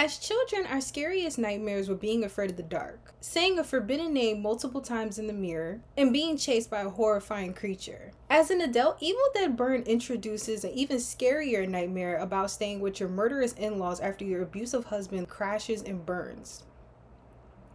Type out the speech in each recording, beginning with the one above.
As children, our scariest nightmares were being afraid of the dark, saying a forbidden name multiple times in the mirror, and being chased by a horrifying creature. As an adult, Evil Dead Burn introduces an even scarier nightmare about staying with your murderous in-laws after your abusive husband crashes and burns.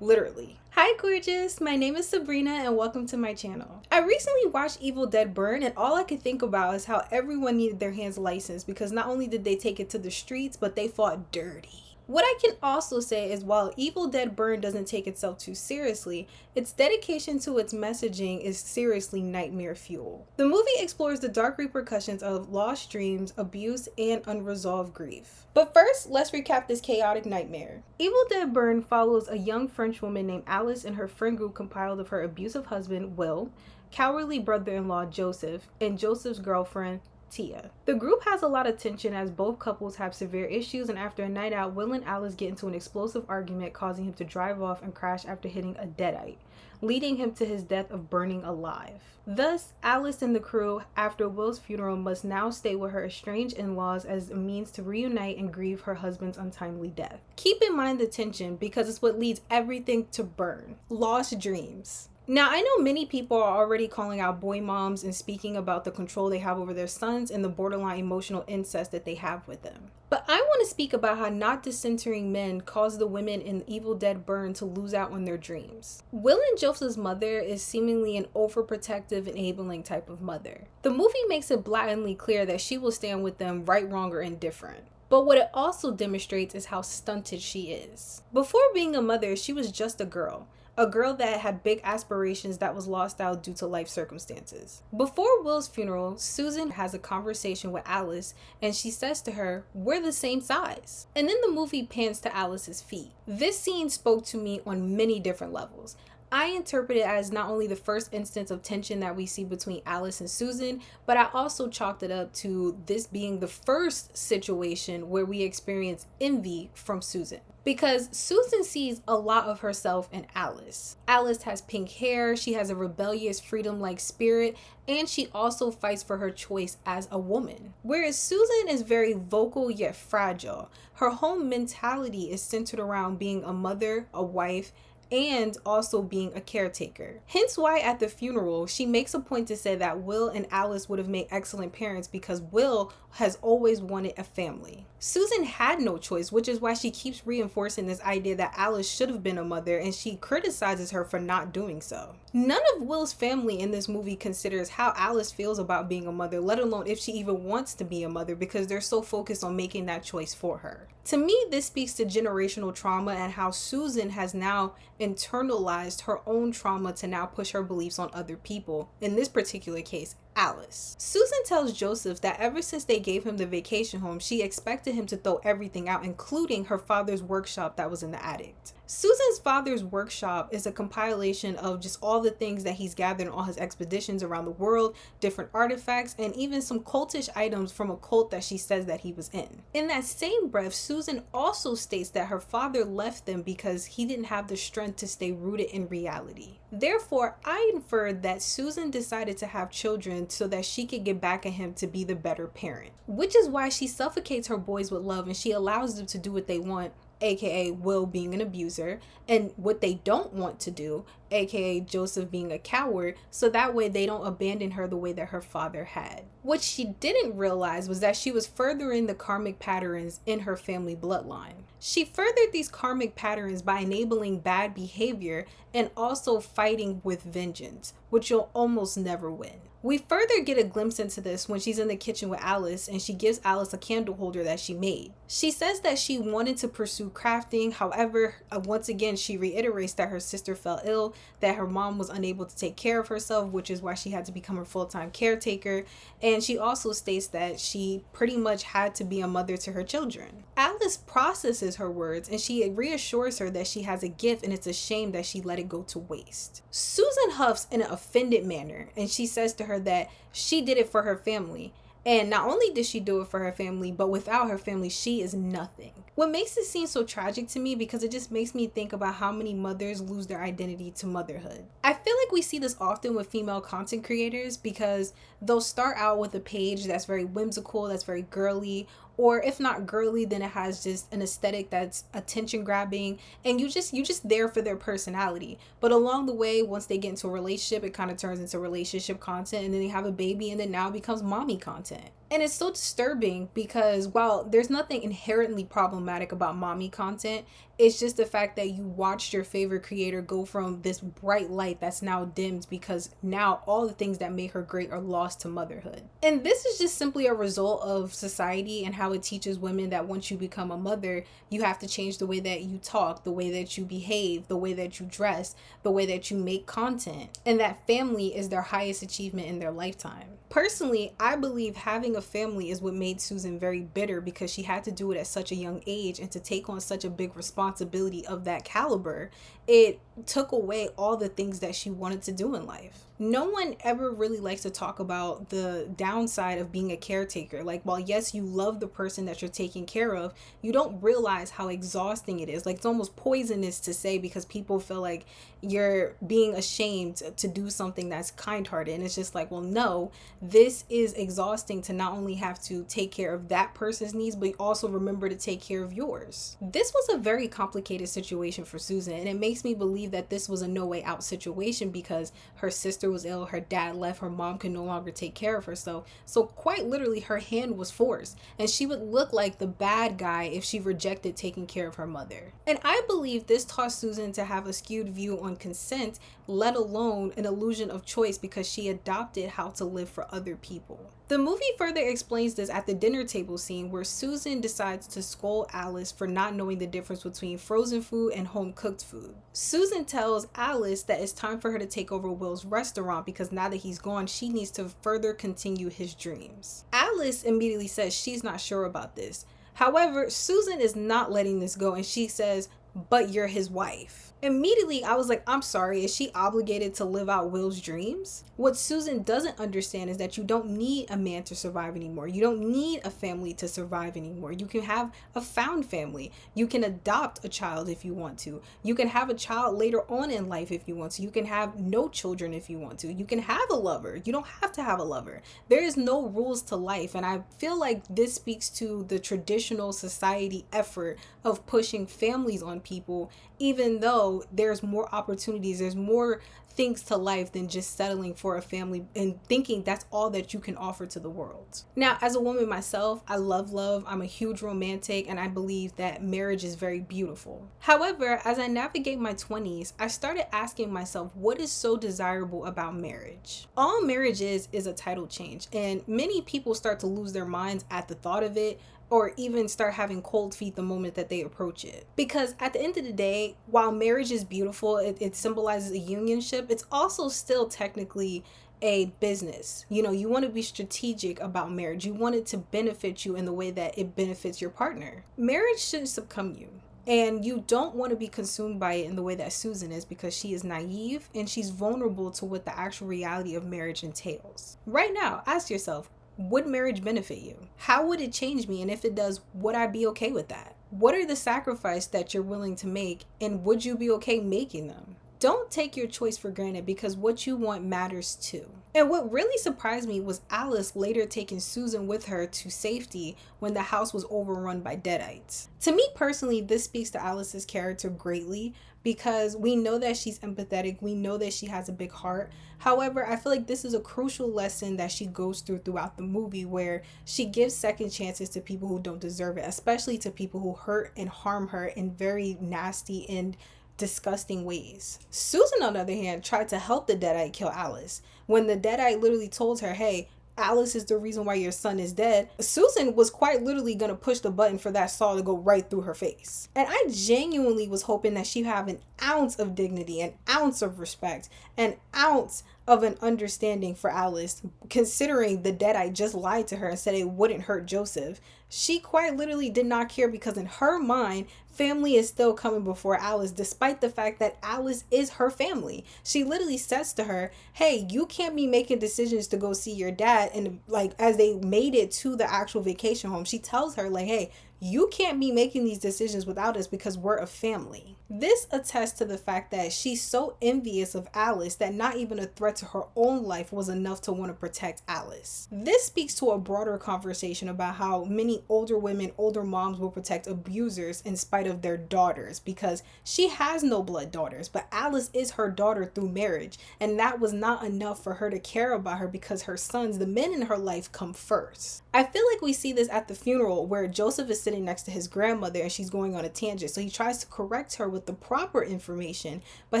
Literally. Hi gorgeous, my name is Sabrina and welcome to my channel. I recently watched Evil Dead Burn and all I could think about is how everyone needed their hands licensed because not only did they take it to the streets, but they fought dirty. What I can also say is while Evil Dead Burn doesn't take itself too seriously, its dedication to its messaging is seriously nightmare fuel. The movie explores the dark repercussions of lost dreams, abuse, and unresolved grief. But first, let's recap this chaotic nightmare. Evil Dead Burn follows a young French woman named Alice and her friend group compiled of her abusive husband, Will, cowardly brother-in-law, Joseph, and Joseph's girlfriend, Tia. The group has a lot of tension as both couples have severe issues, and after a night out, Will and Alice get into an explosive argument causing him to drive off and crash after hitting a deadite, leading him to his death of burning alive. Thus, Alice and the crew, after Will's funeral, must now stay with her estranged in-laws as a means to reunite and grieve her husband's untimely death. Keep in mind the tension because it's what leads everything to burn. Lost dreams. Now, I know many people are already calling out boy moms and speaking about the control they have over their sons and the borderline emotional incest that they have with them. But I want to speak about how not decentering men cause the women in Evil Dead Burn to lose out on their dreams. Will and Joseph's mother is seemingly an overprotective, enabling type of mother. The movie makes it blatantly clear that she will stand with them right, wrong, or indifferent. But what it also demonstrates is how stunted she is. Before being a mother, she was just a girl that had big aspirations that was lost out due to life circumstances. Before Will's funeral, Susan has a conversation with Alice and she says to her, "We're the same size." And then the movie pans to Alice's feet. This scene spoke to me on many different levels. I interpret it as not only the first instance of tension that we see between Alice and Susan, but I also chalked it up to this being the first situation where we experience envy from Susan. Because Susan sees a lot of herself in Alice. Alice has pink hair, she has a rebellious, freedom-like spirit, and she also fights for her choice as a woman. Whereas Susan is very vocal yet fragile. Her whole mentality is centered around being a mother, a wife, and also being a caretaker. Hence why at the funeral, she makes a point to say that Will and Alice would have made excellent parents because Will has always wanted a family. Susan had no choice, which is why she keeps reinforcing this idea that Alice should have been a mother and she criticizes her for not doing so. None of Will's family in this movie considers how Alice feels about being a mother, let alone if she even wants to be a mother because they're so focused on making that choice for her. To me, this speaks to generational trauma and how Susan has now internalized her own trauma to now push her beliefs on other people, in this particular case, Alice. Susan tells Joseph that ever since they gave him the vacation home, she expected him to throw everything out, including her father's workshop that was in the attic. Susan's father's workshop is a compilation of just all the things that he's gathered on all his expeditions around the world, different artifacts, and even some cultish items from a cult that she says that he was in. In that same breath, Susan also states that her father left them because he didn't have the strength to stay rooted in reality. Therefore, I inferred that Susan decided to have children so that she could get back at him to be the better parent, which is why she suffocates her boys with love and she allows them to do what they want, aka Will being an abuser, and what they don't want to do, aka Joseph being a coward, so that way they don't abandon her the way that her father had. What she didn't realize was that she was furthering the karmic patterns in her family bloodline. She furthered these karmic patterns by enabling bad behavior and also fighting with vengeance, which you'll almost never win. We further get a glimpse into this when she's in the kitchen with Alice and she gives Alice a candle holder that she made. She says that she wanted to pursue crafting, however, once again she reiterates that her sister fell ill, that her mom was unable to take care of herself, which is why she had to become her full-time caretaker, and she also states that she pretty much had to be a mother to her children. Alice processes her words and she reassures her that she has a gift and it's a shame that she let it go to waste. Susan huffs in an offended manner and she says to her that she did it for her family. And not only did she do it for her family, but without her family, she is nothing. What makes it seem so tragic to me because it just makes me think about how many mothers lose their identity to motherhood. I feel like we see this often with female content creators because they'll start out with a page that's very whimsical, that's very girly, or if not girly, then it has just an aesthetic that's attention grabbing, and you just there for their personality. But along the way, once they get into a relationship, it kind of turns into relationship content, and then they have a baby, and then now it becomes mommy content. And it's so disturbing because while there's nothing inherently problematic about mommy content, it's just the fact that you watched your favorite creator go from this bright light that's now dimmed because now all the things that made her great are lost to motherhood. And this is just simply a result of society and how it teaches women that once you become a mother, you have to change the way that you talk, the way that you behave, the way that you dress, the way that you make content, and that family is their highest achievement in their lifetime. Personally, I believe having a family is what made Susan very bitter because she had to do it at such a young age, and to take on such a big responsibility of that caliber, it took away all the things that she wanted to do in life. No one ever really likes to talk about the downside of being a caretaker. Like, while yes, you love the person that you're taking care of, you don't realize how exhausting it is. Like, it's almost poisonous to say because people feel like you're being ashamed to do something that's kind-hearted. And it's just like, well, no, this is exhausting to not only have to take care of that person's needs, but also remember to take care of yours. This was a very complicated situation for Susan, and it makes me believe that this was a no way out situation because her sister was ill, her dad left, her mom could no longer take care of herself. So quite literally her hand was forced, and she would look like the bad guy if she rejected taking care of her mother. And I believe this taught Susan to have a skewed view on consent, let alone an illusion of choice, because she adopted how to live for other people. The movie further explains this at the dinner table scene where Susan decides to scold Alice for not knowing the difference between frozen food and home cooked food. Susan tells Alice that it's time for her to take over Will's restaurant because now that he's gone, she needs to further continue his dreams. Alice immediately says she's not sure about this. However, Susan is not letting this go, and she says, "But you're his wife." Immediately, I was like, I'm sorry, is she obligated to live out Will's dreams? What Susan doesn't understand is that you don't need a man to survive anymore. You don't need a family to survive anymore. You can have a found family. You can adopt a child if you want to. You can have a child later on in life if you want to. You can have no children if you want to. You can have a lover. You don't have to have a lover. There is no rules to life. And I feel like this speaks to the traditional society effort of pushing families on people, even though there's more opportunities, there's more things to life than just settling for a family and thinking that's all that you can offer to the world. Now, as a woman myself, I love love. I'm a huge romantic, and I believe that marriage is very beautiful. However, as I navigate my 20s, I started asking myself, what is so desirable about marriage? All marriage is a title change, and many people start to lose their minds at the thought of it, or even start having cold feet the moment that they approach it. Because at the end of the day, while marriage is beautiful, it symbolizes a unionship, it's also still technically a business. You know, you want to be strategic about marriage. You want it to benefit you in the way that it benefits your partner. Marriage shouldn't succumb you. And you don't want to be consumed by it in the way that Susan is, because she is naive and she's vulnerable to what the actual reality of marriage entails. Right now, ask yourself, would marriage benefit you? How would it change me? And if it does, would I be okay with that? What are the sacrifices that you're willing to make? And would you be okay making them? Don't take your choice for granted, because what you want matters too. And what really surprised me was Alice later taking Susan with her to safety when the house was overrun by deadites. To me personally, this speaks to Alice's character greatly, because we know that she's empathetic. We know that she has a big heart. However, I feel like this is a crucial lesson that she goes through throughout the movie, where she gives second chances to people who don't deserve it, especially to people who hurt and harm her in very nasty and disgusting ways. Susan, on the other hand, tried to help the deadite kill Alice. When the deadite literally told her, hey, Alice is the reason why your son is dead, Susan was quite literally going to push the button for that saw to go right through her face. And I genuinely was hoping that she'd have an ounce of dignity, an ounce of respect, an ounce of an understanding for Alice, considering the deadite just lied to her and said it wouldn't hurt Joseph. She quite literally did not care, because in her mind, family is still coming before Alice, despite the fact that Alice is her family. She literally says to her, hey, you can't be making decisions to go see your dad. And like, as they made it to the actual vacation home, she tells her like, hey, You can't be making these decisions without us because we're a family. This attests to the fact that she's so envious of Alice that not even a threat to her own life was enough to want to protect Alice. This speaks to a broader conversation about how many older women, older moms will protect abusers in spite of their daughters, because she has no blood daughters, but Alice is her daughter through marriage, and that was not enough for her to care about her because her sons, the men in her life, come first. I feel like we see this at the funeral where Joseph is sitting next to his grandmother and she's going on a tangent, so he tries to correct her with the proper information, but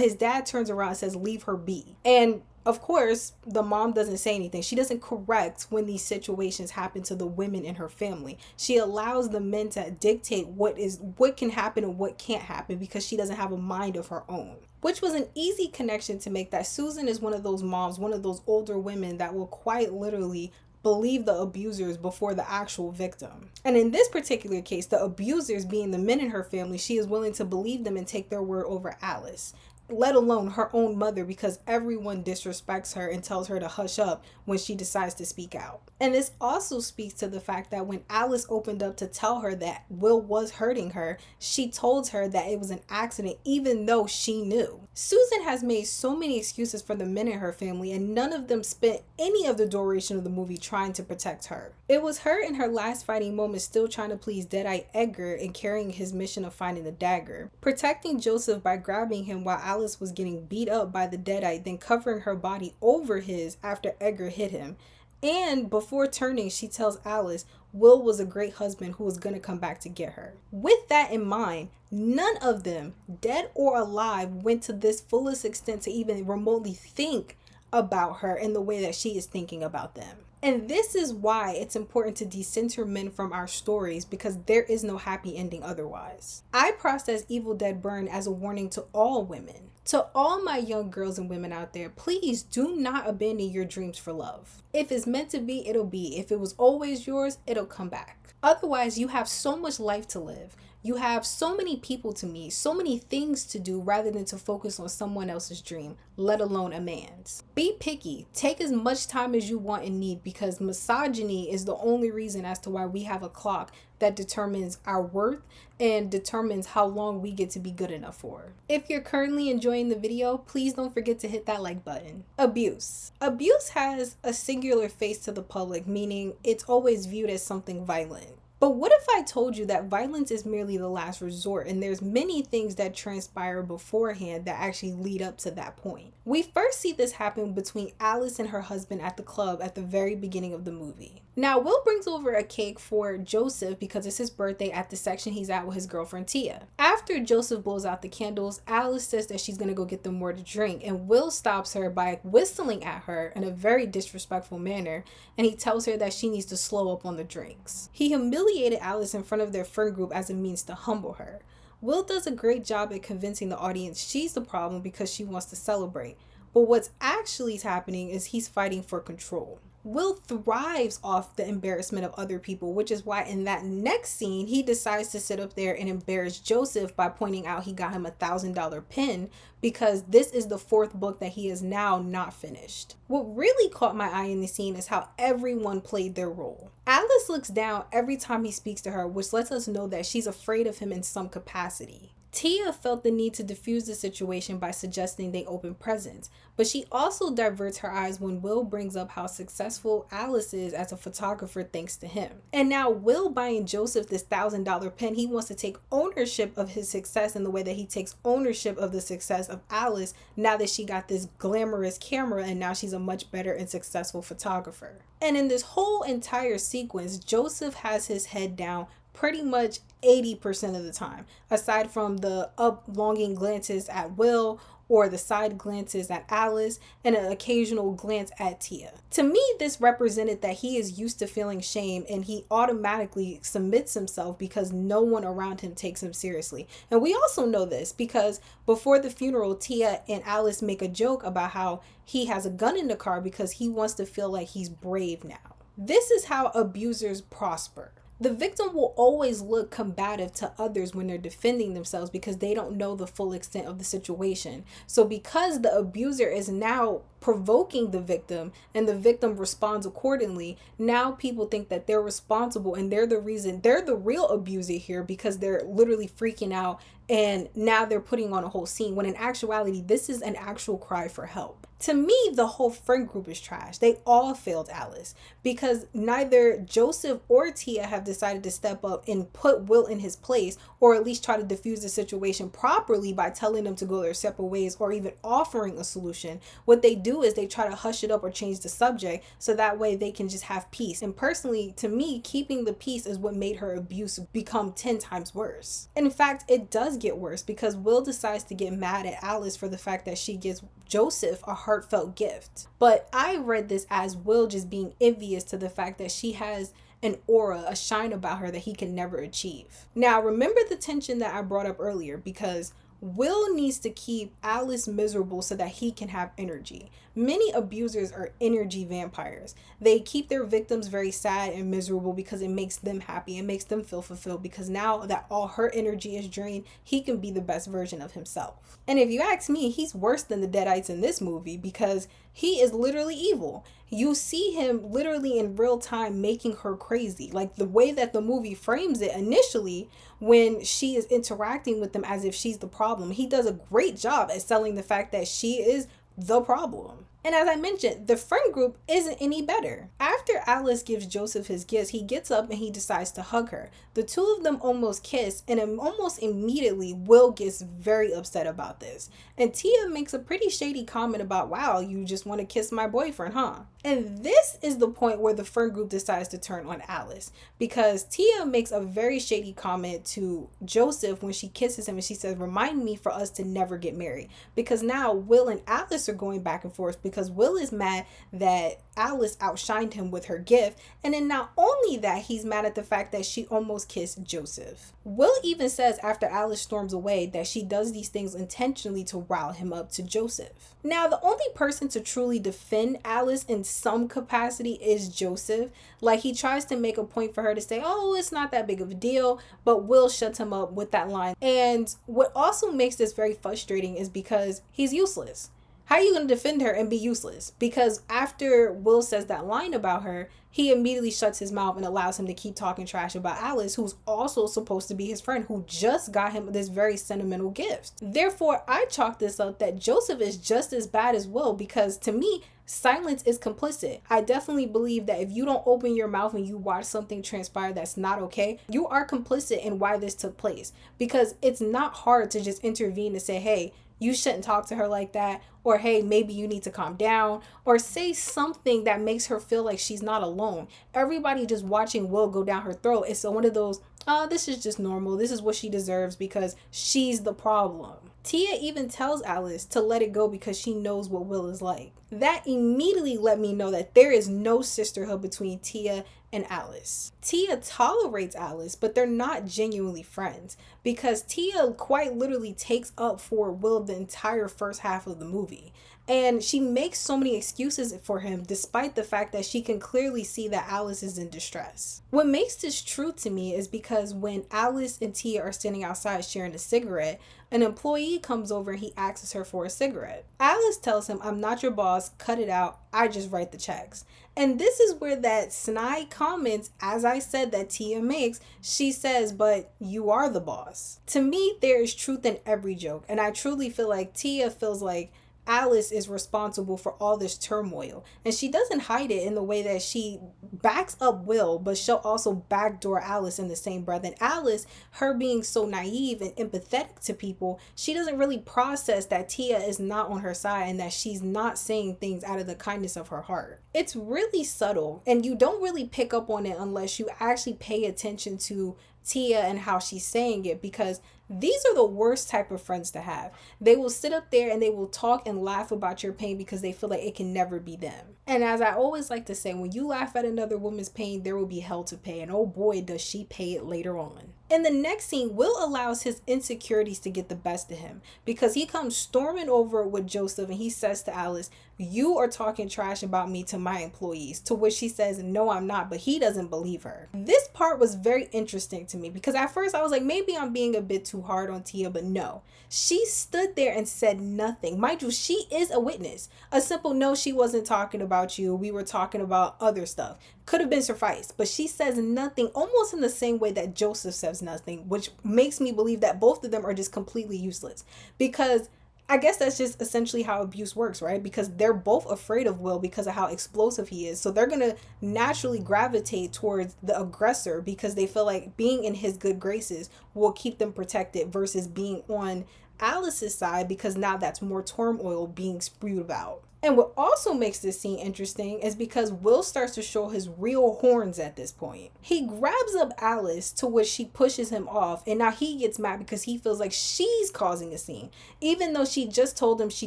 his dad turns around and says, leave her be. And of course, the mom doesn't say anything. She doesn't correct when these situations happen to the women in her family. She allows the men to dictate what can happen and what can't happen because she doesn't have a mind of her own. Which was an easy connection to make, that Susan is one of those moms, one of those older women that will quite literally believe the abusers before the actual victim. And in this particular case, the abusers being the men in her family, she is willing to believe them and take their word over Alice, let alone her own mother, because everyone disrespects her and tells her to hush up when she decides to speak out. And this also speaks to the fact that when Alice opened up to tell her that Will was hurting her, she told her that it was an accident, even though she knew. Susan has made so many excuses for the men in her family, and none of them spent any of the duration of the movie trying to protect her. It was her in her last fighting moment still trying to please Deadite Edgar and carrying his mission of finding the dagger, protecting Joseph by grabbing him while Alice was getting beat up by the Deadite, then covering her body over his after Edgar hit him. And before turning, she tells Alice Will was a great husband who was going to come back to get her. With that in mind, none of them, dead or alive, went to this fullest extent to even remotely think about her in the way that she is thinking about them. And this is why it's important to decenter men from our stories, because there is no happy ending otherwise. I process Evil Dead Burn as a warning to all women. To all my young girls and women out there, please do not abandon your dreams for love. If it's meant to be, it'll be. If it was always yours, it'll come back. Otherwise, you have so much life to live. You have so many people to meet, so many things to do rather than to focus on someone else's dream, let alone a man's. Be picky. Take as much time as you want and need, because misogyny is the only reason as to why we have a clock that determines our worth and determines how long we get to be good enough for. If you're currently enjoying the video, please don't forget to hit that like button. Abuse. Abuse has a singular face to the public, meaning it's always viewed as something violent. But what if I told you that violence is merely the last resort and there's many things that transpire beforehand that actually lead up to that point? We first see this happen between Alice and her husband at the club at the very beginning of the movie. Now, Will brings over a cake for Joseph because it's his birthday at the section he's at with his girlfriend Tia. After Joseph blows out the candles, Alice says that she's going to go get them more to drink, and Will stops her by whistling at her in a very disrespectful manner, and he tells her that she needs to slow up on the drinks. He humiliated Alice in front of their friend group as a means to humble her. Will does a great job at convincing the audience she's the problem because she wants to celebrate, but what's actually happening is he's fighting for control. Will thrives off the embarrassment of other people, which is why in that next scene, he decides to sit up there and embarrass Joseph by pointing out he got him $1,000 pen because this is the fourth book that he is now not finished. What really caught my eye in the scene is how everyone played their role. Alice looks down every time he speaks to her, which lets us know that she's afraid of him in some capacity. Tia felt the need to diffuse the situation by suggesting they open presents, but she also diverts her eyes when Will brings up how successful Alice is as a photographer thanks to him. And now Will buying Joseph this $1,000 pen, he wants to take ownership of his success in the way that he takes ownership of the success of Alice now that she got this glamorous camera and now she's a much better and successful photographer. And in this whole entire sequence, Joseph has his head down pretty much 80% of the time, aside from the up-longing glances at Will or the side glances at Alice and an occasional glance at Tia. To me, this represented that he is used to feeling shame and he automatically submits himself because no one around him takes him seriously. And we also know this because before the funeral, Tia and Alice make a joke about how he has a gun in the car because he wants to feel like he's brave now. This is how abusers prosper. The victim will always look combative to others when they're defending themselves because they don't know the full extent of the situation. So because the abuser is now provoking the victim and the victim responds accordingly, now people think that they're responsible and they're the reason, they're the real abuser here because they're literally freaking out, and now they're putting on a whole scene when in actuality this is an actual cry for help. To me, the whole friend group is trash. They all failed Alice because neither Joseph or Tia have decided to step up and put Will in his place, or at least try to diffuse the situation properly by telling them to go their separate ways or even offering a solution. What they do is they try to hush it up or change the subject so that way they can just have peace. And personally, to me, keeping the peace is what made her abuse become 10 times worse. In fact, it does get worse because Will decides to get mad at Alice for the fact that she gives Joseph a heartfelt gift. But I read this as Will just being envious to the fact that she has an aura, a shine about her that he can never achieve. Now, remember the tension that I brought up earlier, because Will needs to keep Alice miserable so that he can have energy. Many abusers are energy vampires. They keep their victims very sad and miserable because it makes them happy. It makes them feel fulfilled because now that all her energy is drained, he can be the best version of himself. And if you ask me, he's worse than the Deadites in this movie because he is literally evil. You see him literally in real time making her crazy. Like the way that the movie frames it initially when she is interacting with them as if she's the problem. He does a great job at selling the fact that she is the problem. And as I mentioned, the friend group isn't any better. After Alice gives Joseph his gifts, he gets up and he decides to hug her. The two of them almost kiss, and almost immediately Will gets very upset about this. And Tia makes a pretty shady comment about, wow, you just want to kiss my boyfriend, huh? And this is the point where the friend group decides to turn on Alice, because Tia makes a very shady comment to Joseph when she kisses him, and she says, remind me for us to never get married. Because now Will and Alice are going back and forth because Will is mad that Alice outshined him with her gift, and then not only that, he's mad at the fact that she almost kissed Joseph. Will even says after Alice storms away that she does these things intentionally to rile him up to Joseph. Now, the only person to truly defend Alice in some capacity is Joseph. Like, he tries to make a point for her to say, oh, it's not that big of a deal, but Will shuts him up with that line. And what also makes this very frustrating is because he's useless. How are you going to defend her and be useless? Because after Will says that line about her, he immediately shuts his mouth and allows him to keep talking trash about Alice, who's also supposed to be his friend, who just got him this very sentimental gift. Therefore, I chalk this up that Joseph is just as bad as Will, because to me, silence is complicit. I definitely believe that if you don't open your mouth and you watch something transpire that's not okay, you are complicit in why this took place. Because it's not hard to just intervene and say, hey, you shouldn't talk to her like that, or hey, maybe you need to calm down, or say something that makes her feel like she's not alone. Everybody just watching Will go down her throat. It's one of those, oh, this is just normal. This is what she deserves because she's the problem. Tia even tells Alice to let it go because she knows what Will is like. That immediately let me know that there is no sisterhood between Tia and Alice. Tia tolerates Alice, but they're not genuinely friends because Tia quite literally takes up for Will the entire first half of the movie. And she makes so many excuses for him despite the fact that she can clearly see that Alice is in distress. What makes this true to me is because when Alice and Tia are standing outside sharing a cigarette, an employee comes over and he asks her for a cigarette. Alice tells him, I'm not your boss, cut it out, I just write the checks. And this is where that snide comments, as I said, that Tia makes, she says, but you are the boss. To me, there is truth in every joke. And I truly feel like Tia feels like Alice is responsible for all this turmoil, and she doesn't hide it in the way that she backs up Will, but she'll also backdoor Alice in the same breath. And Alice, her being so naive and empathetic to people, she doesn't really process that Tia is not on her side and that she's not saying things out of the kindness of her heart. It's really subtle, and you don't really pick up on it unless you actually pay attention to Tia and how she's saying it, because these are the worst type of friends to have. They will sit up there and they will talk and laugh about your pain because they feel like it can never be them. And as I always like to say, when you laugh at another woman's pain, there will be hell to pay. And oh boy, does she pay it later on. In the next scene, Will allows his insecurities to get the best of him because he comes storming over with Joseph and he says to Alice, "You are talking trash about me to my employees," to which she says, "No, I'm not," but he doesn't believe her. This part was very interesting to me because at first I was like, maybe I'm being a bit too hard on Tia, but no. She stood there and said nothing. Mind you, she is a witness. A simple "no, she wasn't talking about you, we were talking about other stuff" could have been sufficed, but she says nothing, almost in the same way that Joseph says nothing, which makes me believe that both of them are just completely useless. Because I guess that's just essentially how abuse works, right? Because they're both afraid of Will because of how explosive he is. So they're going to naturally gravitate towards the aggressor because they feel like being in his good graces will keep them protected versus being on Alice's side because now that's more turmoil being spewed about. And what also makes this scene interesting is because Will starts to show his real horns at this point. He grabs up Alice, to which she pushes him off, and now he gets mad because he feels like she's causing a scene. Even though she just told him she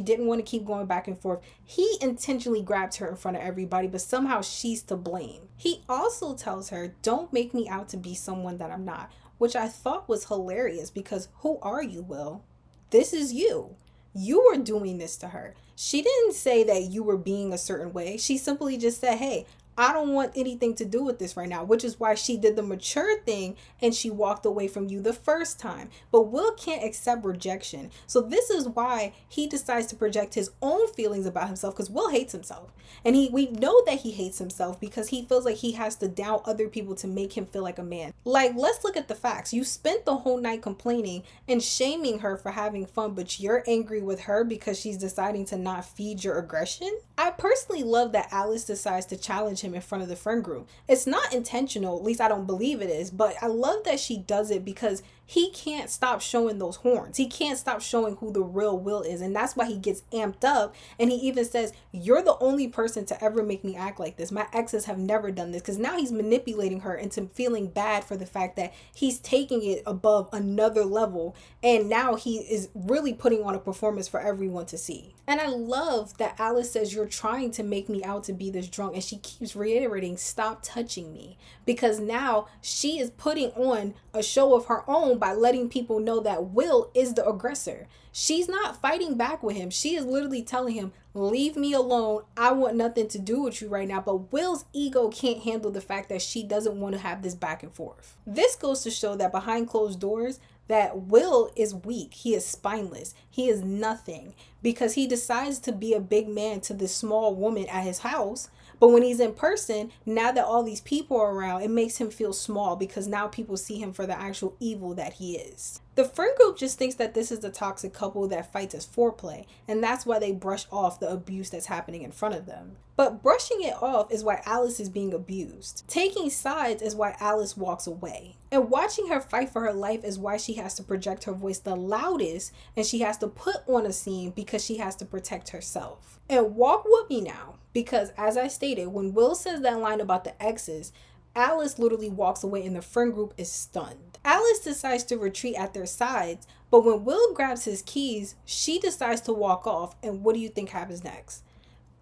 didn't want to keep going back and forth, he intentionally grabbed her in front of everybody, but somehow she's to blame. He also tells her, "Don't make me out to be someone that I'm not," which I thought was hilarious because who are you, Will? This is you. You were doing this to her. She didn't say that you were being a certain way. She simply just said, "Hey, I don't want anything to do with this right now," which is why she did the mature thing and she walked away from you the first time. But Will can't accept rejection. So this is why he decides to project his own feelings about himself, because Will hates himself. And we know that he hates himself because he feels like he has to down other people to make him feel like a man. Like, let's look at the facts. You spent the whole night complaining and shaming her for having fun, but you're angry with her because she's deciding to not feed your aggression. I personally love that Alice decides to challenge him in front of the friend group. It's not intentional, at least I don't believe it is, but I love that she does it because he can't stop showing those horns. He can't stop showing who the real Will is, and that's why he gets amped up, and he even says, "You're the only person to ever make me act like this. My exes have never done this," because now he's manipulating her into feeling bad for the fact that he's taking it above another level, and now he is really putting on a performance for everyone to see. And I love that Alice says, "You're trying to make me out to be this drunk," and she keeps reiterating, "Stop touching me," because now she is putting on a show of her own by letting people know that Will is the aggressor. She's not fighting back with him. She is literally telling him, "Leave me alone. I want nothing to do with you right now." But Will's ego can't handle the fact that she doesn't want to have this back and forth. This goes to show that behind closed doors, that Will is weak. He is spineless. He is nothing because he decides to be a big man to this small woman at his house. But when he's in person, now that all these people are around, it makes him feel small because now people see him for the actual evil that he is. The friend group just thinks that this is the toxic couple that fights as foreplay, and that's why they brush off the abuse that's happening in front of them. But brushing it off is why Alice is being abused. Taking sides is why Alice walks away. And watching her fight for her life is why she has to project her voice the loudest, and she has to put on a scene because she has to protect herself. And walk with me now, because as I stated, when Will says that line about the exes, Alice literally walks away and the friend group is stunned. Alice decides to retreat at their sides, but when Will grabs his keys, she decides to walk off, and what do you think happens next?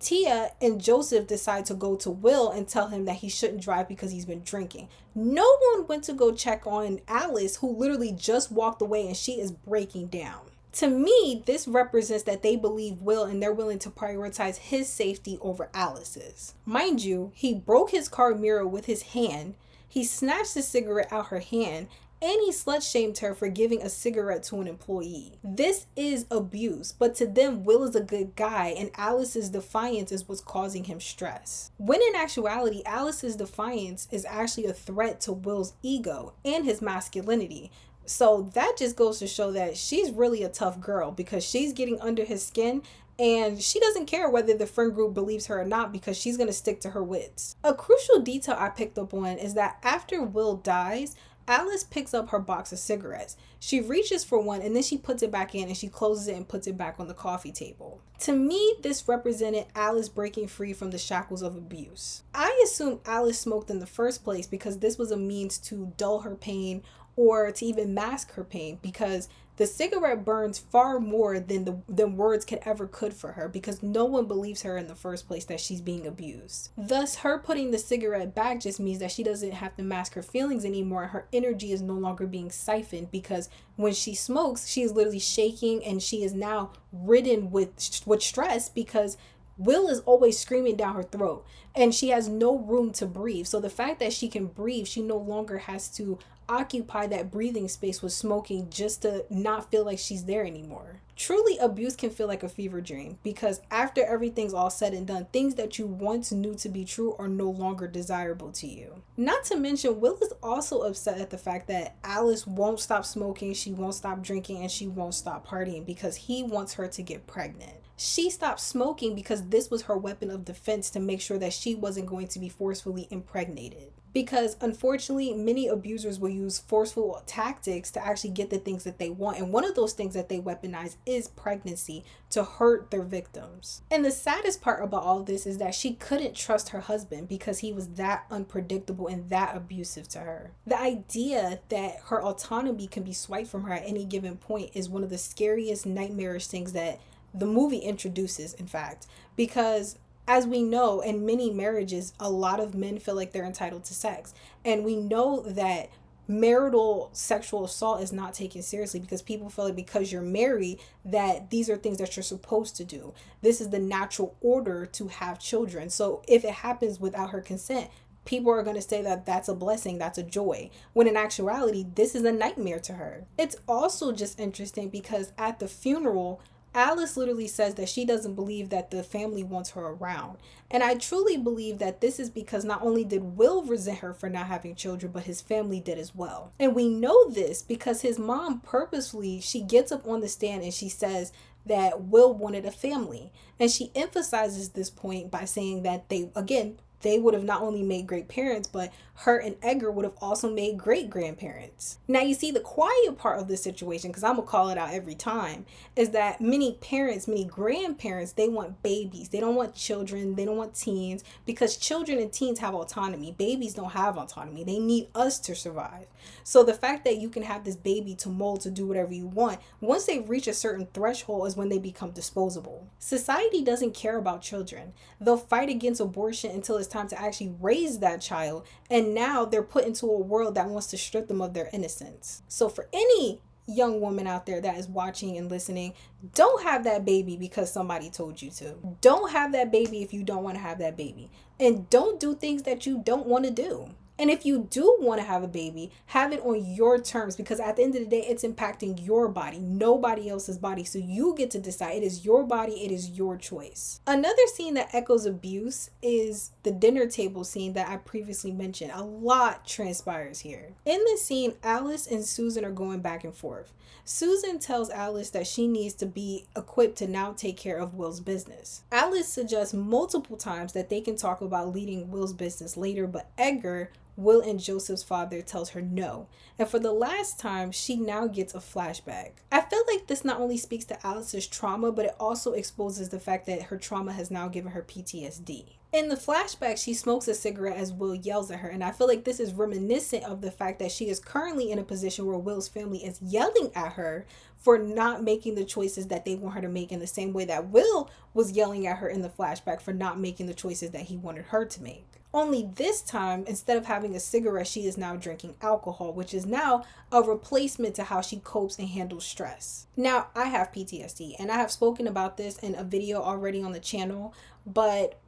Tia and Joseph decide to go to Will and tell him that he shouldn't drive because he's been drinking. No one went to go check on Alice, who literally just walked away and she is breaking down. To me, this represents that they believe Will and they're willing to prioritize his safety over Alice's. Mind you, he broke his car mirror with his hand, he snatched the cigarette out her hand, and he slut-shamed her for giving a cigarette to an employee. This is abuse, but to them, Will is a good guy, and Alice's defiance is what's causing him stress. When in actuality, Alice's defiance is actually a threat to Will's ego and his masculinity. So that just goes to show that she's really a tough girl because she's getting under his skin, and she doesn't care whether the friend group believes her or not because she's going to stick to her wits. A crucial detail I picked up on is that after Will dies, Alice picks up her box of cigarettes. She reaches for one and then she puts it back in and she closes it and puts it back on the coffee table. To me, this represented Alice breaking free from the shackles of abuse. I assume Alice smoked in the first place because this was a means to dull her pain or to even mask her pain, because The cigarette burns far more than words could for her, because no one believes her in the first place that she's being abused. Thus, her putting the cigarette back just means that she doesn't have to mask her feelings anymore. Her energy is no longer being siphoned, because when she smokes, she is literally shaking, and she is now ridden with stress, because Will is always screaming down her throat and she has no room to breathe. So the fact that she can breathe, she no longer has to occupy that breathing space with smoking just to not feel like she's there anymore. Truly, abuse can feel like a fever dream, because after everything's all said and done, things that you once knew to be true are no longer desirable to you. Not to mention, Will is also upset at the fact that Alice won't stop smoking, she won't stop drinking, and she won't stop partying because he wants her to get pregnant. She stopped smoking because this was her weapon of defense to make sure that she wasn't going to be forcefully impregnated. Because unfortunately, many abusers will use forceful tactics to actually get the things that they want. And one of those things that they weaponize is pregnancy to hurt their victims. And the saddest part about all of this is that she couldn't trust her husband because he was that unpredictable and that abusive to her. The idea that her autonomy can be swiped from her at any given point is one of the scariest, nightmarish things that the movie introduces, in fact, because as we know, in many marriages, a lot of men feel like they're entitled to sex. And we know that marital sexual assault is not taken seriously because people feel like because you're married that these are things that you're supposed to do. This is the natural order to have children. So if it happens without her consent, people are going to say that that's a blessing, that's a joy, when in actuality, this is a nightmare to her. It's also just interesting because at the funeral, Alice literally says that she doesn't believe that the family wants her around. And I truly believe that this is because not only did Will resent her for not having children, but his family did as well. And we know this because his mom purposefully, she gets up on the stand and she says that Will wanted a family. And she emphasizes this point by saying that they would have not only made great parents, but her and Edgar would have also made great grandparents. Now, you see, the quiet part of this situation, because I'm going to call it out every time, is that many parents, many grandparents, they want babies. They don't want children. They don't want teens, because children and teens have autonomy. Babies don't have autonomy. They need us to survive. So the fact that you can have this baby to mold, to do whatever you want, once they reach a certain threshold is when they become disposable. Society doesn't care about children. They'll fight against abortion until it's time to actually raise that child, and now they're put into a world that wants to strip them of their innocence. So for any young woman out there that is watching and listening, don't have that baby because somebody told you to. Don't have that baby if you don't want to have that baby, and don't do things that you don't want to do. And if you do want to have a baby, have it on your terms, because at the end of the day, it's impacting your body, nobody else's body. So you get to decide. It is your body. It is your choice. Another scene that echoes abuse is the dinner table scene that I previously mentioned. A lot transpires here. In this scene, Alice and Susan are going back and forth. Susan tells Alice that she needs to be equipped to now take care of Will's business. Alice suggests multiple times that they can talk about leading Will's business later, but Edgar, Will and Joseph's father, tells her no. And for the last time, she now gets a flashback. I feel like this not only speaks to Alice's trauma, but it also exposes the fact that her trauma has now given her PTSD. In the flashback, she smokes a cigarette as Will yells at her, and I feel like this is reminiscent of the fact that she is currently in a position where Will's family is yelling at her for not making the choices that they want her to make, in the same way that Will was yelling at her in the flashback for not making the choices that he wanted her to make. Only this time, instead of having a cigarette, she is now drinking alcohol, which is now a replacement to how she copes and handles stress. Now, I have PTSD, and I have spoken about this in a video already on the channel, but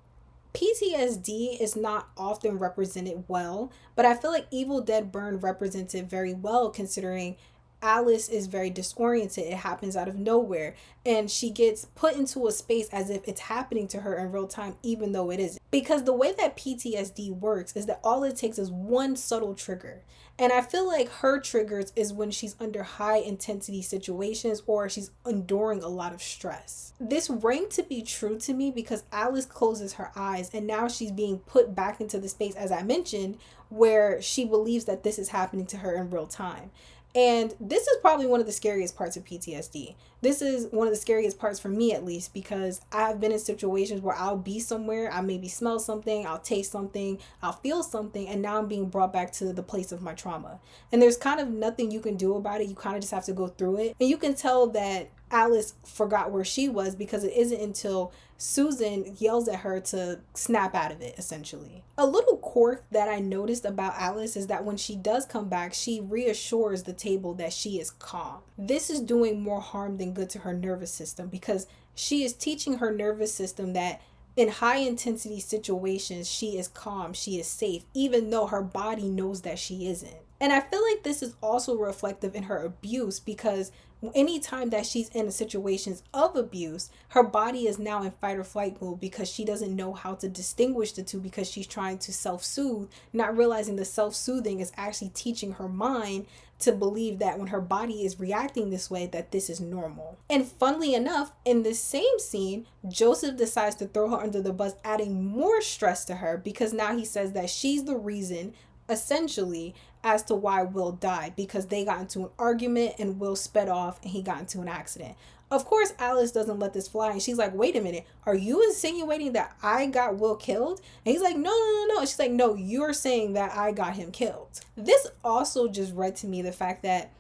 PTSD is not often represented well, but I feel like Evil Dead Burn represents it very well, considering Alice is very disoriented. It happens out of nowhere, and she gets put into a space as if it's happening to her in real time, even though it isn't. Because the way that PTSD works is that all it takes is one subtle trigger. And I feel like her triggers is when she's under high intensity situations or she's enduring a lot of stress. This rang to be true to me because Alice closes her eyes and now she's being put back into the space, as I mentioned, where she believes that this is happening to her in real time. And this is probably one of the scariest parts of PTSD. This is one of the scariest parts for me, at least, because I've been in situations where I'll be somewhere, I maybe smell something, I'll taste something, I'll feel something, and now I'm being brought back to the place of my trauma. And there's kind of nothing you can do about it. You kind of just have to go through it. And you can tell that Alice forgot where she was because it isn't until Susan yells at her to snap out of it, essentially. A little quirk that I noticed about Alice is that when she does come back, she reassures the table that she is calm. This is doing more harm than good to her nervous system because she is teaching her nervous system that in high intensity situations, she is calm, she is safe, even though her body knows that she isn't. And I feel like this is also reflective in her abuse because anytime that she's in situations of abuse, her body is now in fight or flight mode because she doesn't know how to distinguish the two because she's trying to self-soothe, not realizing the self-soothing is actually teaching her mind to believe that when her body is reacting this way, that this is normal. And funnily enough, in the same scene, Joseph decides to throw her under the bus, adding more stress to her because now he says that she's the reason, essentially, as to why Will died because they got into an argument and Will sped off and he got into an accident. Of course, Alice doesn't let this fly and she's like, wait a minute, are you insinuating that I got Will killed? And he's like, no. And she's like, no, you're saying that I got him killed. This also just read to me the fact that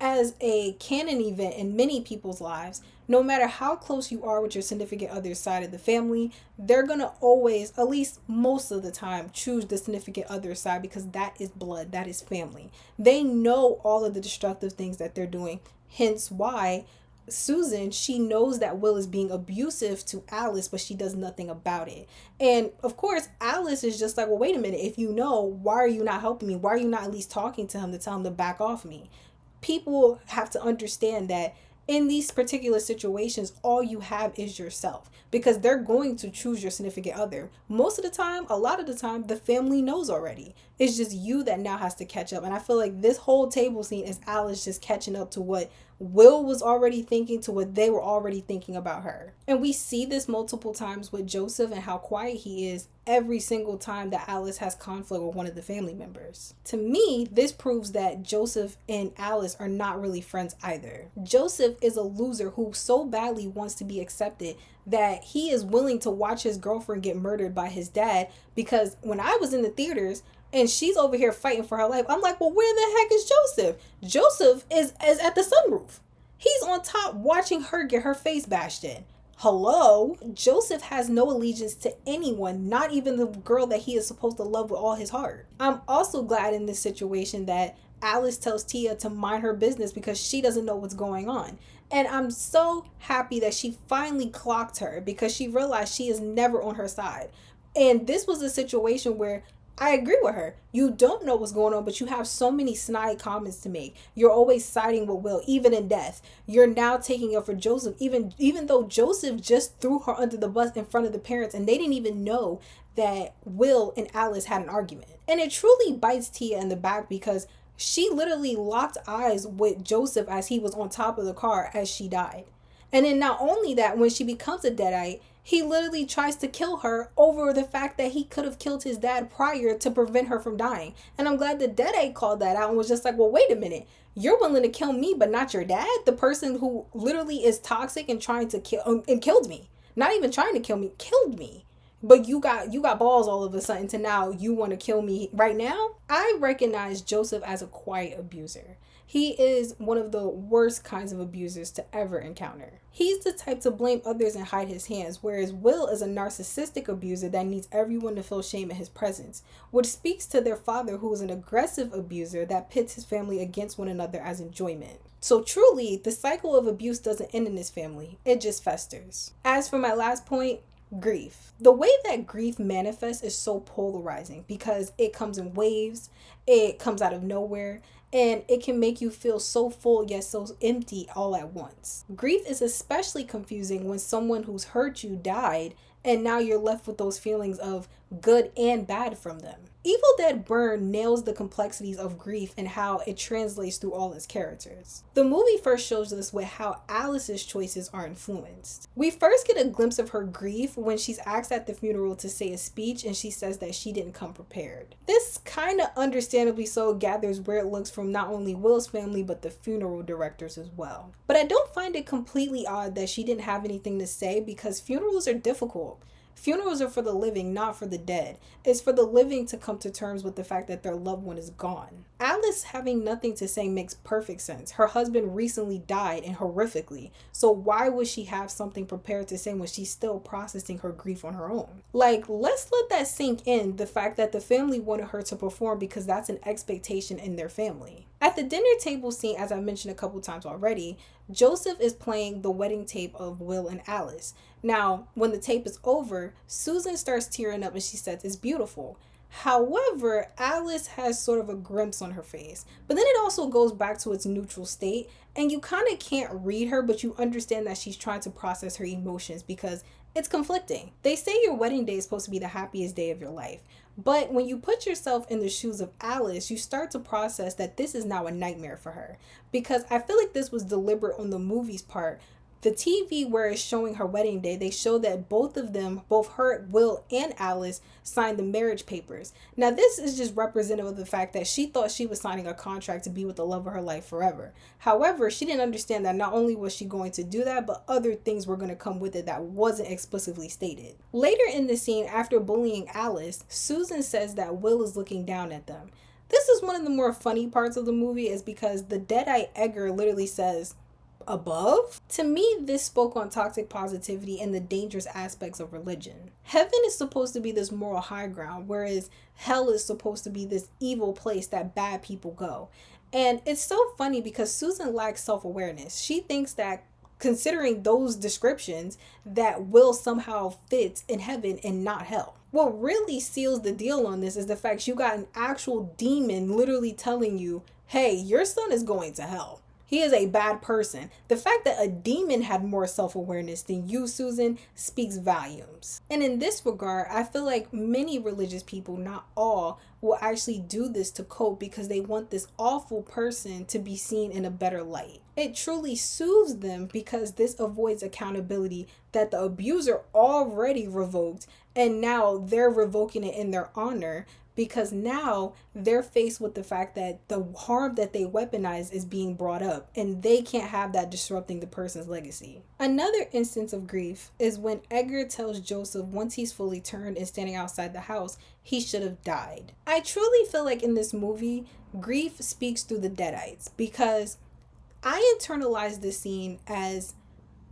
as a canon event in many people's lives, no matter how close you are with your significant other's side of the family, they're going to always, at least most of the time, choose the significant other side because that is blood, that is family. They know all of the destructive things that they're doing, hence why Susan, she knows that Will is being abusive to Alice, but she does nothing about it. And of course, Alice is just like, well, wait a minute, if you know, why are you not helping me? Why are you not at least talking to him to tell him to back off me? People have to understand that in these particular situations, all you have is yourself because they're going to choose your significant other. Most of the time, a lot of the time, the family knows already. It's just you that now has to catch up. And I feel like this whole table scene is Alice just catching up to what Will was already thinking, to what they were already thinking about her. And we see this multiple times with Joseph and how quiet he is every single time that Alice has conflict with one of the family members. To me, this proves that Joseph and Alice are not really friends either. Joseph is a loser who so badly wants to be accepted that he is willing to watch his girlfriend get murdered by his dad, because when I was in the theaters and she's over here fighting for her life, I'm like, well, where the heck is Joseph? Joseph is at the sunroof. He's on top watching her get her face bashed in. Hello? Joseph has no allegiance to anyone, not even the girl that he is supposed to love with all his heart. I'm also glad in this situation that Alice tells Tia to mind her business because she doesn't know what's going on. And I'm so happy that she finally clocked her because she realized she is never on her side. And this was a situation where I agree with her. You don't know what's going on, but you have so many snide comments to make. You're always siding with Will, even in death. You're now taking up for Joseph, even though Joseph just threw her under the bus in front of the parents and they didn't even know that Will and Alice had an argument. And it truly bites Tia in the back because she literally locked eyes with Joseph as he was on top of the car as she died. And then not only that, when she becomes a deadite, he literally tries to kill her over the fact that he could have killed his dad prior to prevent her from dying. And I'm glad the deadite called that out and was just like, well, wait a minute. You're willing to kill me, but not your dad? The person who literally is toxic and trying to kill and killed me. Not even trying to kill me, killed me. But you got balls all of a sudden to now you want to kill me right now? I recognize Joseph as a quiet abuser. He is one of the worst kinds of abusers to ever encounter. He's the type to blame others and hide his hands, whereas Will is a narcissistic abuser that needs everyone to feel shame in his presence, which speaks to their father, who is an aggressive abuser that pits his family against one another as enjoyment. So truly, the cycle of abuse doesn't end in this family, it just festers. As for my last point, grief. The way that grief manifests is so polarizing because it comes in waves, it comes out of nowhere, and it can make you feel so full yet so empty all at once. Grief is especially confusing when someone who's hurt you died and now you're left with those feelings of good and bad from them. Evil Dead Burn nails the complexities of grief and how it translates through all its characters. The movie first shows us with how Alice's choices are influenced. We first get a glimpse of her grief when she's asked at the funeral to say a speech and she says that she didn't come prepared. This kind of understandably so gathers weird looks from not only Will's family but the funeral directors as well. But I don't find it completely odd that she didn't have anything to say because funerals are difficult. Funerals are for the living, not for the dead. It's for the living to come to terms with the fact that their loved one is gone. Alice having nothing to say makes perfect sense. Her husband recently died, and horrifically. So why would she have something prepared to say when she's still processing her grief on her own? Like, let's let that sink in, the fact that the family wanted her to perform because that's an expectation in their family. At the dinner table scene, as I mentioned a couple times already, Joseph is playing the wedding tape of Will and Alice. Now, when the tape is over, Susan starts tearing up and she says it's beautiful. However, Alice has sort of a grimace on her face, but then it also goes back to its neutral state, and you kind of can't read her, but you understand that she's trying to process her emotions because it's conflicting. They say your wedding day is supposed to be the happiest day of your life, but when you put yourself in the shoes of Alice, you start to process that this is now a nightmare for her, because I feel like this was deliberate on the movie's part. The TV where it's showing her wedding day, they show that both of them, both her, Will, and Alice, signed the marriage papers. Now, this is just representative of the fact that she thought she was signing a contract to be with the love of her life forever. However, she didn't understand that not only was she going to do that, but other things were going to come with it that wasn't explicitly stated. Later in the scene, after bullying Alice, Susan says that Will is looking down at them. This is one of the more funny parts of the movie, is because the dead-eyed Edgar literally says, above? To me, this spoke on toxic positivity and the dangerous aspects of religion. Heaven is supposed to be this moral high ground, whereas hell is supposed to be this evil place that bad people go. And it's so funny because Susan lacks self-awareness. She thinks that, considering those descriptions, that Will somehow fits in heaven and not hell. What really seals the deal on this is the fact you got an actual demon literally telling you, hey, your son is going to hell. He is a bad person. The fact that a demon had more self-awareness than you, Susan, speaks volumes. And in this regard, I feel like many religious people, not all, will actually do this to cope because they want this awful person to be seen in a better light. It truly soothes them because this avoids accountability that the abuser already revoked, and now they're revoking it in their honor, because now they're faced with the fact that the harm that they weaponize is being brought up, and they can't have that disrupting the person's legacy. Another instance of grief is when Edgar tells Joseph once he's fully turned and standing outside the house, he should have died. I truly feel like in this movie, grief speaks through the deadites, because I internalize this scene as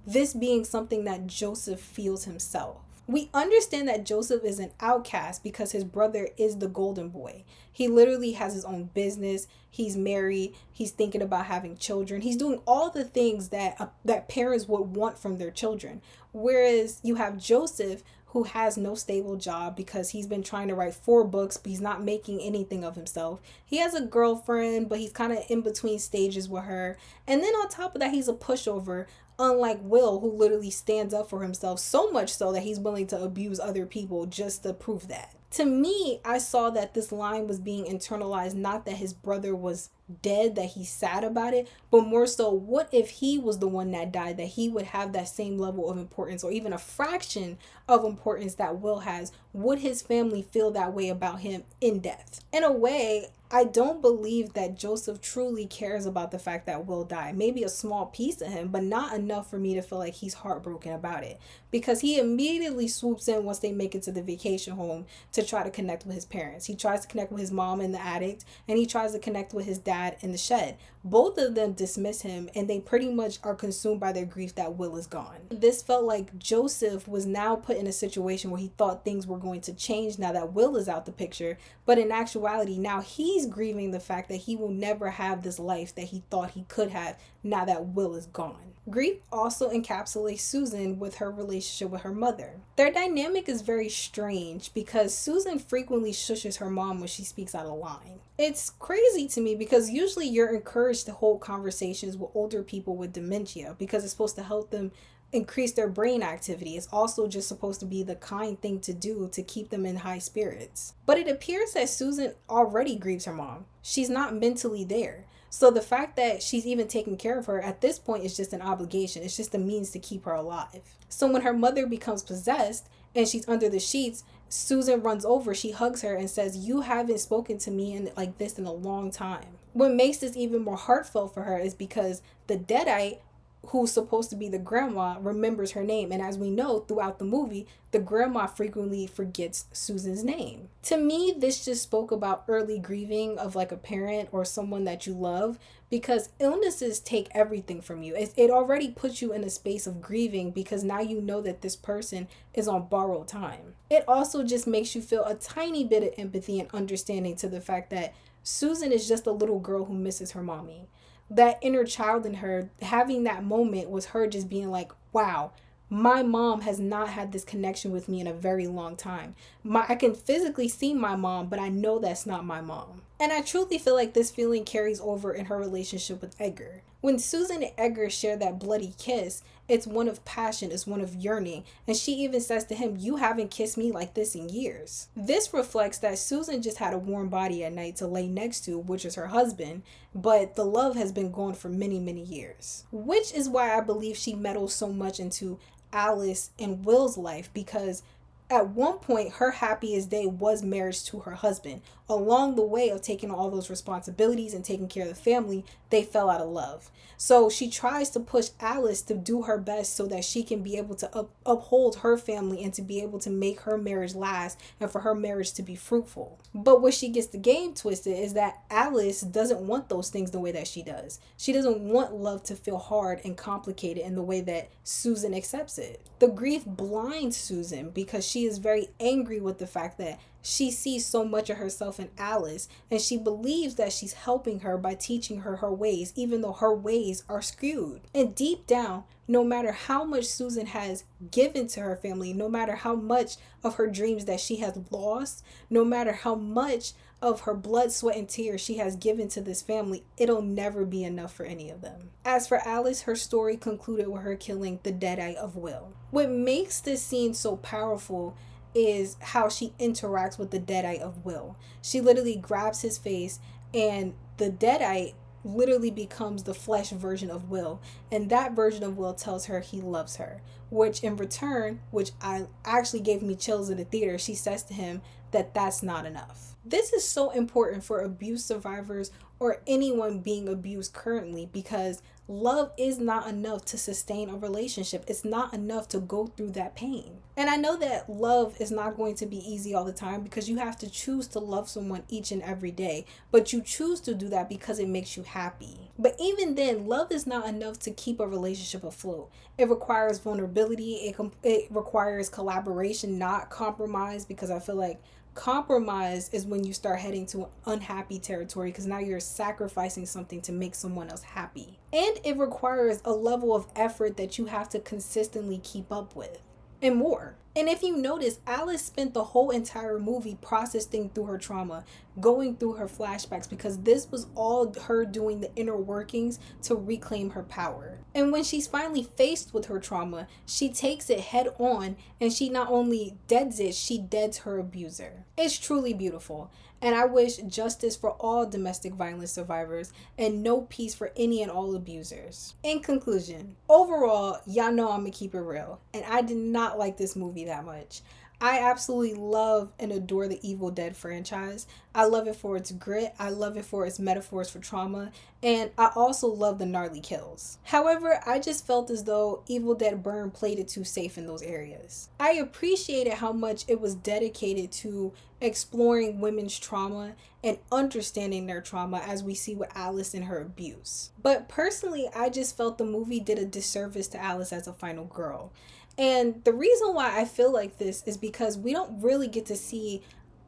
this being something that Joseph feels himself. We understand that Joseph is an outcast because his brother is the golden boy. He literally has his own business. He's married. He's thinking about having children. He's doing all the things that parents would want from their children. Whereas you have Joseph, who has no stable job because he's been trying to write 4 books, but he's not making anything of himself. He has a girlfriend, but he's kind of in between stages with her. And then on top of that, he's a pushover, unlike Will, who literally stands up for himself, so much so that he's willing to abuse other people just to prove that. To me, I saw that this line was being internalized, not that his brother was dead, that he's sad about it, but more so, what if he was the one that died, that he would have that same level of importance or even a fraction of importance that Will has? Would his family feel that way about him in death? In a way, I don't believe that Joseph truly cares about the fact that Will died. Maybe a small piece of him, but not enough for me to feel like he's heartbroken about it. Because he immediately swoops in once they make it to the vacation home to try to connect with his parents. He tries to connect with his mom in the attic, and he tries to connect with his dad in the shed. Both of them dismiss him, and they pretty much are consumed by their grief that Will is gone. This felt like Joseph was now put in a situation where he thought things were going to change now that Will is out the picture, but in actuality, now he's grieving the fact that he will never have this life that he thought he could have now that Will is gone. Grief also encapsulates Susan with her relationship with her mother. Their dynamic is very strange because Susan frequently shushes her mom when she speaks out of line. It's crazy to me because usually you're encouraged to hold conversations with older people with dementia because it's supposed to help them increase their brain activity. It's also just supposed to be the kind thing to do to keep them in high spirits. But it appears that Susan already grieves her mom. She's not mentally there. So the fact that she's even taking care of her at this point is just an obligation. It's just a means to keep her alive. So when her mother becomes possessed and she's under the sheets, Susan runs over, she hugs her and says, "You haven't spoken to me in like this in a long time." What makes this even more heartfelt for her is because the Deadite, who's supposed to be the grandma, remembers her name. And as we know throughout the movie, the grandma frequently forgets Susan's name. To me, this just spoke about early grieving of like a parent or someone that you love, because illnesses take everything from you. It already puts you in a space of grieving because now you know that this person is on borrowed time. It also just makes you feel a tiny bit of empathy and understanding to the fact that Susan is just a little girl who misses her mommy. That inner child in her, having that moment was her just being like, wow, my mom has not had this connection with me in a very long time. I can physically see my mom, but I know that's not my mom. And I truly feel like this feeling carries over in her relationship with Edgar. When Susan and Edgar share that bloody kiss, it's one of passion, it's one of yearning. And she even says to him, "You haven't kissed me like this in years." This reflects that Susan just had a warm body at night to lay next to, which is her husband, but the love has been gone for many, many years. Which is why I believe she meddles so much into Alice and Will's life, because at one point her happiest day was marriage to her husband. Along the way of taking all those responsibilities and taking care of the family, they fell out of love. So she tries to push Alice to do her best so that she can be able to uphold her family and to be able to make her marriage last and for her marriage to be fruitful. But what she gets the game twisted is that Alice doesn't want those things the way that she does. She doesn't want love to feel hard and complicated in the way that Susan accepts it. The grief blinds Susan because she is very angry with the fact that she sees so much of herself in Alice, and she believes that she's helping her by teaching her her ways, even though her ways are skewed. And deep down, no matter how much Susan has given to her family, no matter how much of her dreams that she has lost, no matter how much of her blood, sweat, and tears she has given to this family, it'll never be enough for any of them. As for Alice, her story concluded with her killing the Deadite of Will. What makes this scene so powerful is how she interacts with the Deadite of Will. She literally grabs his face, and the Deadite literally becomes the flesh version of Will, and that version of Will tells her he loves her, which in return, which I actually gave me chills in the theater, she says to him that that's not enough. This is so important for abuse survivors or anyone being abused currently, because love is not enough to sustain a relationship. It's not enough to go through that pain. And I know that love is not going to be easy all the time because you have to choose to love someone each and every day, but you choose to do that because it makes you happy. But even then, love is not enough to keep a relationship afloat. It requires vulnerability. It requires collaboration, not compromise, because I feel like compromise is when you start heading to unhappy territory, because now you're sacrificing something to make someone else happy. And it requires a level of effort that you have to consistently keep up with, and more. And if you notice, Alice spent the whole entire movie processing through her trauma, going through her flashbacks, because this was all her doing the inner workings to reclaim her power. And when she's finally faced with her trauma, she takes it head on, and she not only deads it, she deads her abuser. It's truly beautiful. And I wish justice for all domestic violence survivors and no peace for any and all abusers. In conclusion, overall, y'all know I'm gonna keep it real, and I did not like this movie that much. I absolutely love and adore the Evil Dead franchise. I love it for its grit, I love it for its metaphors for trauma, and I also love the gnarly kills. However, I just felt as though Evil Dead Burn played it too safe in those areas. I appreciated how much it was dedicated to exploring women's trauma and understanding their trauma, as we see with Alice and her abuse. But personally, I just felt the movie did a disservice to Alice as a final girl. And the reason why I feel like this is because we don't really get to see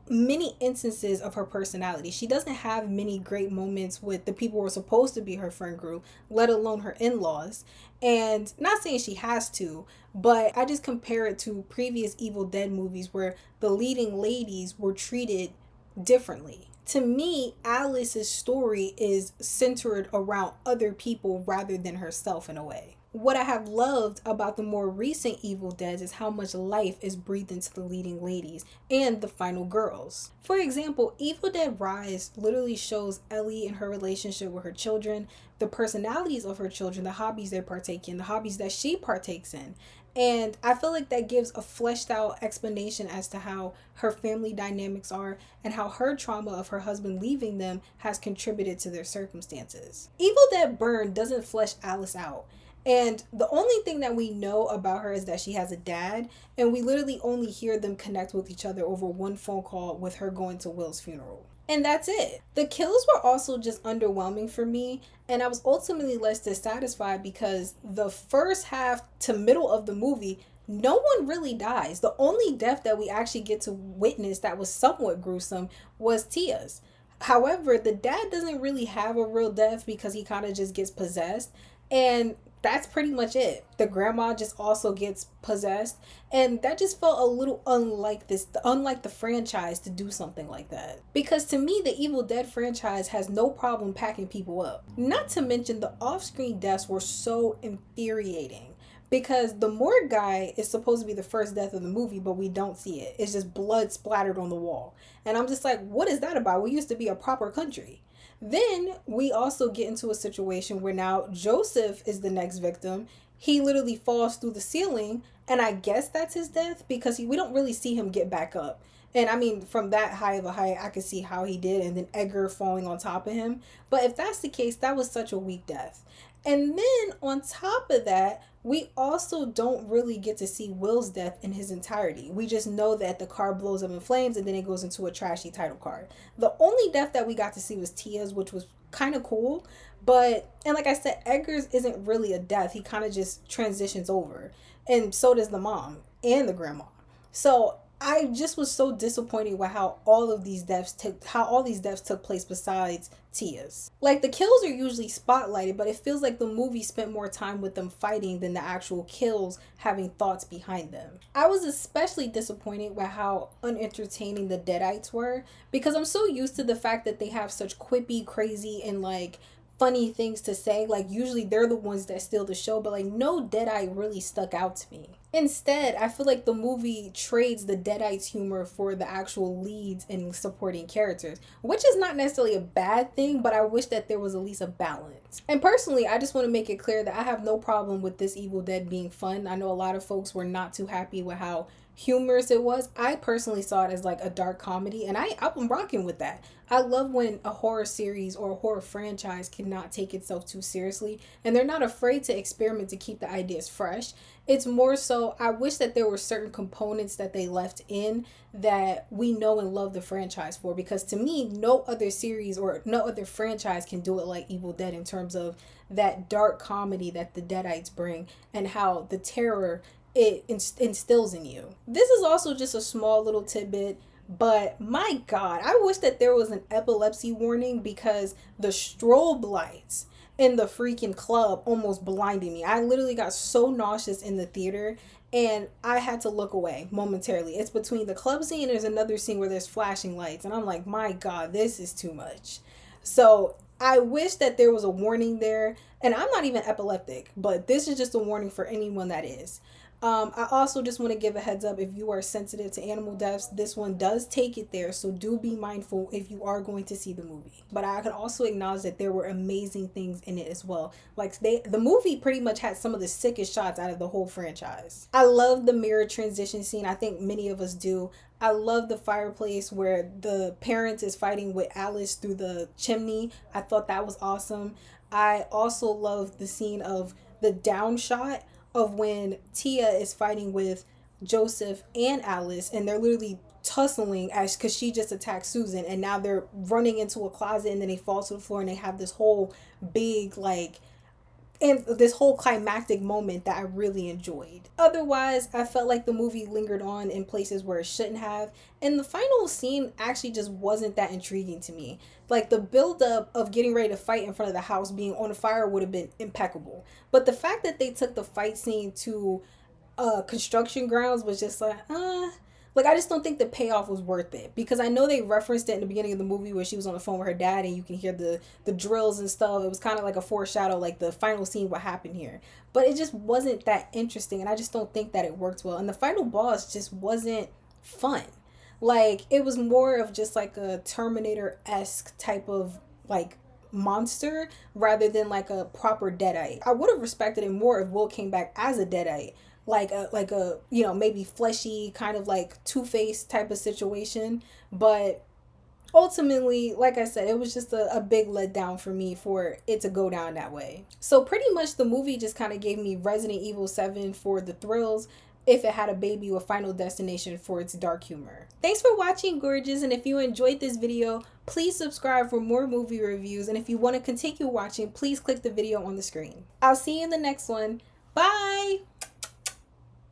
many instances of her personality. She doesn't have many great moments with the people who are supposed to be her friend group, let alone her in-laws. And not saying she has to, but I just compare it to previous Evil Dead movies where the leading ladies were treated differently. To me, Alice's story is centered around other people rather than herself in a way. What I have loved about the more recent Evil Deads is how much life is breathed into the leading ladies and the final girls. For example, Evil Dead Rise literally shows Ellie and her relationship with her children, the personalities of her children, the hobbies they partake in, the hobbies that she partakes in. And I feel like that gives a fleshed out explanation as to how her family dynamics are and how her trauma of her husband leaving them has contributed to their circumstances. Evil Dead Burn doesn't flesh Alice out. And the only thing that we know about her is that she has a dad, and we literally only hear them connect with each other over one phone call with her going to Will's funeral. And that's it. The kills were also just underwhelming for me, and I was ultimately less dissatisfied because the first half to middle of the movie, no one really dies. The only death that we actually get to witness that was somewhat gruesome was Tia's. However, the dad doesn't really have a real death because he kind of just gets possessed. And that's pretty much it. The grandma just also gets possessed, and that just felt a little unlike the franchise to do something like that. Because to me, the Evil Dead franchise has no problem packing people up. Not to mention the off-screen deaths were so infuriating. Because the morgue guy is supposed to be the first death of the movie, but we don't see it. It's just blood splattered on the wall. And I'm just like, what is that about? We used to be a proper country. Then we also get into a situation where now Joseph is the next victim. He literally falls through the ceiling, and I guess that's his death because we don't really see him get back up. And I mean, from that high of a height, I could see how he did, and then Edgar falling on top of him. But if that's the case, that was such a weak death. And then on top of that, we also don't really get to see Will's death in his entirety. We just know that the car blows up in flames and then it goes into a trashy title card. The only death that we got to see was Tia's, which was kind of cool. And like I said, Edgar's isn't really a death. He kind of just transitions over. And so does the mom and the grandma. So I just was so disappointed with how all these deaths took place besides Tia's. Like, the kills are usually spotlighted, but it feels like the movie spent more time with them fighting than the actual kills having thoughts behind them. I was especially disappointed with how unentertaining the Deadites were, because I'm so used to the fact that they have such quippy, crazy, and like funny things to say. Like, usually they're the ones that steal the show, but like no Deadite really stuck out to me. Instead, I feel like the movie trades the Deadites' humor for the actual leads and supporting characters, which is not necessarily a bad thing, but I wish that there was at least a balance. And personally, I just want to make it clear that I have no problem with this Evil Dead being fun. I know a lot of folks were not too happy with how humorous it was. I personally saw it as like a dark comedy, and I'm rocking with that. I love when a horror series or a horror franchise cannot take itself too seriously, and they're not afraid to experiment to keep the ideas fresh. It's more so I wish that there were certain components that they left in that we know and love the franchise for, because to me, no other series or no other franchise can do it like Evil Dead in terms of that dark comedy that the Deadites bring and how the terror it instills in you. This is also just a small little tidbit, but my God, I wish that there was an epilepsy warning, because the strobe lights in the freaking club almost blinded me. I literally got so nauseous in the theater, and I had to look away momentarily. It's between the club scene and there's another scene where there's flashing lights, and I'm like, my God, this is too much. So I wish that there was a warning there, and I'm not even epileptic, but this is just a warning for anyone that is. I also just want to give a heads up, if you are sensitive to animal deaths, this one does take it there, so do be mindful if you are going to see the movie. But I could also acknowledge that there were amazing things in it as well. Like, the movie pretty much had some of the sickest shots out of the whole franchise. I love the mirror transition scene. I think many of us do. I love the fireplace where the parent is fighting with Alice through the chimney. I thought that was awesome. I also love the scene of the down shot of when Tia is fighting with Joseph and Alice, and they're literally tussling because she just attacked Susan, and now they're running into a closet, and then they fall to the floor, and they have this whole big like and this whole climactic moment that I really enjoyed. Otherwise, I felt like the movie lingered on in places where it shouldn't have, and the final scene actually just wasn't that intriguing to me. Like the build up of getting ready to fight in front of the house being on fire would have been impeccable. But the fact that they took the fight scene to construction grounds was just like I just don't think the payoff was worth it, because I know they referenced it in the beginning of the movie where she was on the phone with her dad and you can hear the drills and stuff. It was kind of like a foreshadow, like the final scene what happened here, but it just wasn't that interesting, and I just don't think that it worked well. And the final boss just wasn't fun. Like it was more of just like a Terminator-esque type of like monster rather than like a proper deadite. I would have respected it more if Will came back as a deadite, like a you know, maybe fleshy kind of like Two-Face type of situation. But ultimately, like I said, it was just a big letdown for me for it to go down that way. So pretty much the movie just kind of gave me Resident Evil 7 for the thrills, if it had a baby with Final Destination for its dark humor. Thanks for watching, gorgeous, and if you enjoyed this video, please subscribe for more movie reviews, and if you want to continue watching, please click the video on the screen. I'll see you in the next one. Bye!